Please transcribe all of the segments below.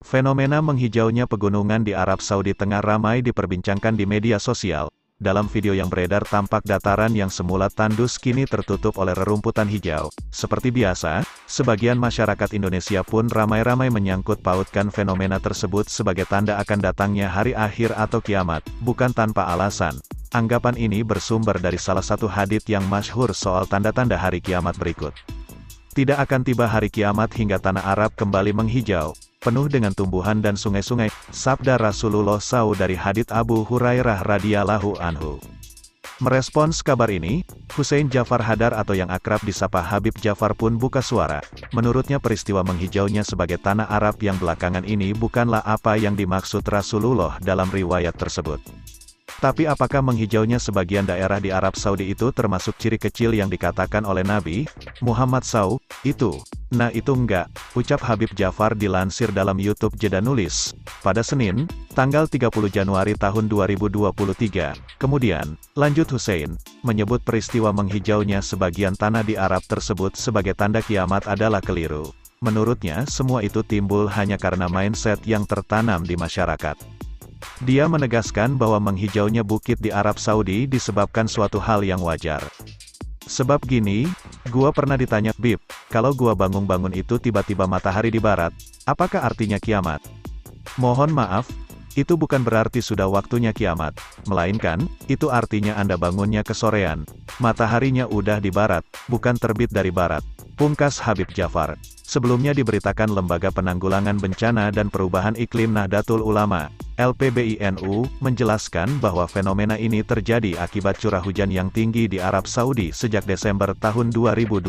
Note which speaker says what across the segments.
Speaker 1: Fenomena menghijaunya pegunungan di Arab Saudi tengah ramai diperbincangkan di media sosial. Dalam video yang beredar tampak dataran yang semula tandus kini tertutup oleh rerumputan hijau. Seperti biasa, sebagian masyarakat Indonesia pun ramai-ramai menyangkut pautkan fenomena tersebut sebagai tanda akan datangnya hari akhir atau kiamat, bukan tanpa alasan. Anggapan ini bersumber dari salah satu hadits yang masyhur soal tanda-tanda hari kiamat berikut. Tidak akan tiba hari kiamat hingga tanah Arab kembali menghijau, penuh dengan tumbuhan dan sungai-sungai, sabda Rasulullah SAW dari hadits Abu Hurairah radhiyallahu anhu. Merespons kabar ini, Hussein Jafar Hadar atau yang akrab disapa Habib Jafar pun buka suara. Menurutnya peristiwa menghijaunya sebagai tanah Arab yang belakangan ini bukanlah apa yang dimaksud Rasulullah dalam riwayat tersebut. Tapi apakah menghijaunya sebagian daerah di Arab Saudi itu termasuk ciri kecil yang dikatakan oleh Nabi Muhammad SAW? Nah itu enggak, ucap Habib Jafar dilansir dalam YouTube Jeddah Nulis, pada Senin, tanggal 30 Januari tahun 2023. Kemudian, lanjut Hussein, menyebut peristiwa menghijaunya sebagian tanah di Arab tersebut sebagai tanda kiamat adalah keliru. Menurutnya, semua itu timbul hanya karena mindset yang tertanam di masyarakat. Dia menegaskan bahwa menghijaunya bukit di Arab Saudi disebabkan suatu hal yang wajar. Sebab gini, gua pernah ditanya, Bib, kalau gua bangun-bangun itu tiba-tiba matahari di barat, apakah artinya kiamat? Mohon maaf, itu bukan berarti sudah waktunya kiamat, melainkan, itu artinya Anda bangunnya ke sorean, mataharinya udah di barat, bukan terbit dari barat. Pungkas Habib Jafar. Sebelumnya diberitakan Lembaga Penanggulangan Bencana dan Perubahan Iklim Nahdlatul Ulama, LPBINU, menjelaskan bahwa fenomena ini terjadi akibat curah hujan yang tinggi di Arab Saudi sejak Desember tahun 2022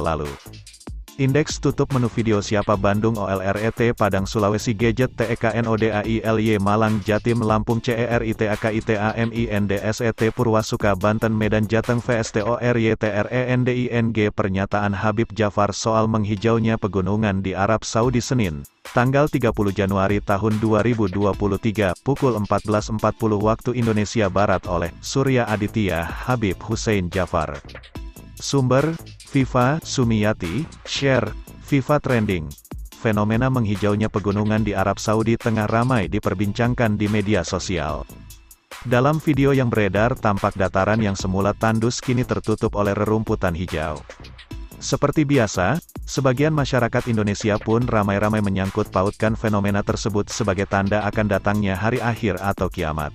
Speaker 1: lalu. Indeks tutup menu video Siapa Bandung OLRET Padang Sulawesi Gadget TEKNODAILY Malang Jatim Lampung CERITAKITAMINDSET Purwasuka Banten Medan Jateng VSTORYTRENDING Pernyataan Habib Jafar soal menghijaunya pegunungan di Arab Saudi Senin, tanggal 30 Januari tahun 2023, pukul 14.40 waktu Indonesia Barat oleh Surya Aditya Habib Hussein Jafar. Sumber, Viva Sumiyati, share, Viva Trending. Fenomena menghijaunya pegunungan di Arab Saudi tengah ramai diperbincangkan di media sosial. Dalam video yang beredar tampak dataran yang semula tandus kini tertutup oleh rerumputan hijau. Seperti biasa, sebagian masyarakat Indonesia pun ramai-ramai menyangkut pautkan fenomena tersebut sebagai tanda akan datangnya hari akhir atau kiamat.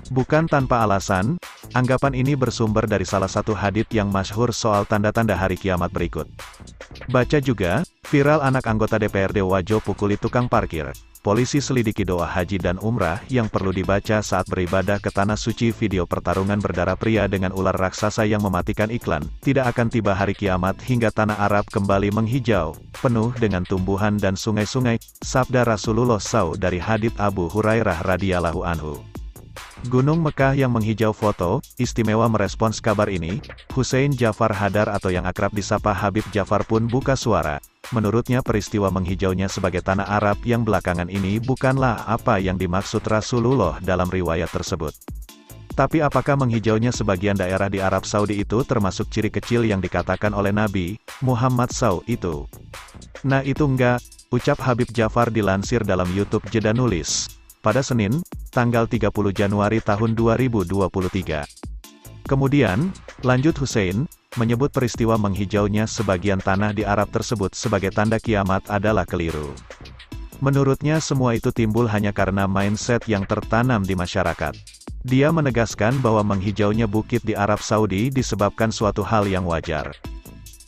Speaker 1: Bukan tanpa alasan, anggapan ini bersumber dari salah satu hadits yang masyhur soal tanda-tanda hari kiamat berikut. Baca juga, viral anak anggota DPRD Wajo pukuli tukang parkir. Polisi selidiki doa haji dan umrah yang perlu dibaca saat beribadah ke Tanah Suci. Video pertarungan berdarah pria dengan ular raksasa yang mematikan iklan. Tidak akan tiba hari kiamat hingga tanah Arab kembali menghijau, penuh dengan tumbuhan dan sungai-sungai, sabda Rasulullah SAW dari hadits Abu Hurairah radhiyallahu anhu. Gunung Mekah yang menghijau foto, istimewa merespons kabar ini, Hussein Jafar Hadar atau yang akrab disapa Habib Jafar pun buka suara. Menurutnya peristiwa menghijaunya sebagai tanah Arab yang belakangan ini bukanlah apa yang dimaksud Rasulullah dalam riwayat tersebut. Tapi apakah menghijaunya sebagian daerah di Arab Saudi itu termasuk ciri kecil yang dikatakan oleh Nabi Muhammad SAW? Nah itu enggak, ucap Habib Jafar dilansir dalam YouTube Jeddah Nulis, pada Senin, tanggal 30 Januari tahun 2023. Kemudian, lanjut Hussein, menyebut peristiwa menghijaunya sebagian tanah di Arab tersebut sebagai tanda kiamat adalah keliru. Menurutnya semua itu timbul hanya karena mindset yang tertanam di masyarakat. Dia menegaskan bahwa menghijaunya bukit di Arab Saudi disebabkan suatu hal yang wajar.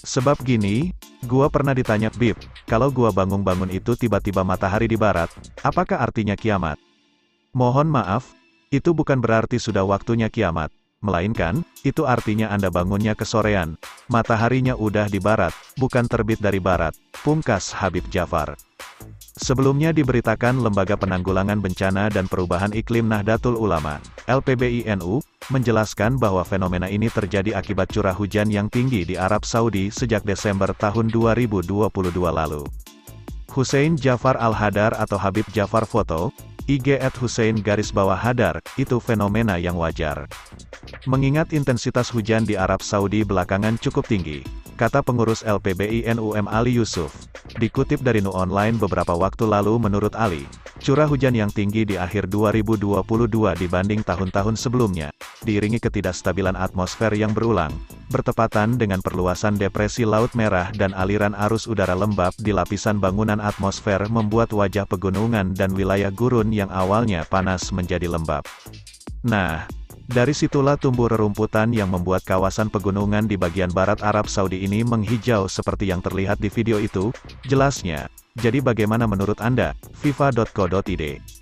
Speaker 1: Sebab gini, gua pernah ditanya, Bib, kalau gua bangun-bangun itu tiba-tiba matahari di barat, apakah artinya kiamat? Mohon maaf, itu bukan berarti sudah waktunya kiamat, melainkan, itu artinya Anda bangunnya ke sorean, mataharinya udah di barat, bukan terbit dari barat, pungkas Habib Jafar. Sebelumnya diberitakan Lembaga Penanggulangan Bencana dan Perubahan Iklim Nahdlatul Ulama, LPBINU, menjelaskan bahwa fenomena ini terjadi akibat curah hujan yang tinggi di Arab Saudi sejak Desember tahun 2022 lalu. Hussein Jafar Al-Hadar atau Habib Jafar foto, IG @Hussein_Hadar, itu fenomena yang wajar. Mengingat intensitas hujan di Arab Saudi belakangan cukup tinggi. kata pengurus LPBI NUM Ali Yusuf. Dikutip dari Nu Online beberapa waktu lalu, menurut Ali, curah hujan yang tinggi di akhir 2022 dibanding tahun-tahun sebelumnya, diiringi ketidakstabilan atmosfer yang berulang, bertepatan dengan perluasan depresi Laut Merah dan aliran arus udara lembab di lapisan bangunan atmosfer, membuat wajah pegunungan dan wilayah gurun yang awalnya panas menjadi lembab. Nah, dari situlah tumbuh rerumputan yang membuat kawasan pegunungan di bagian barat Arab Saudi ini menghijau seperti yang terlihat di video itu, jelasnya. Jadi bagaimana menurut Anda? FIFA.co.id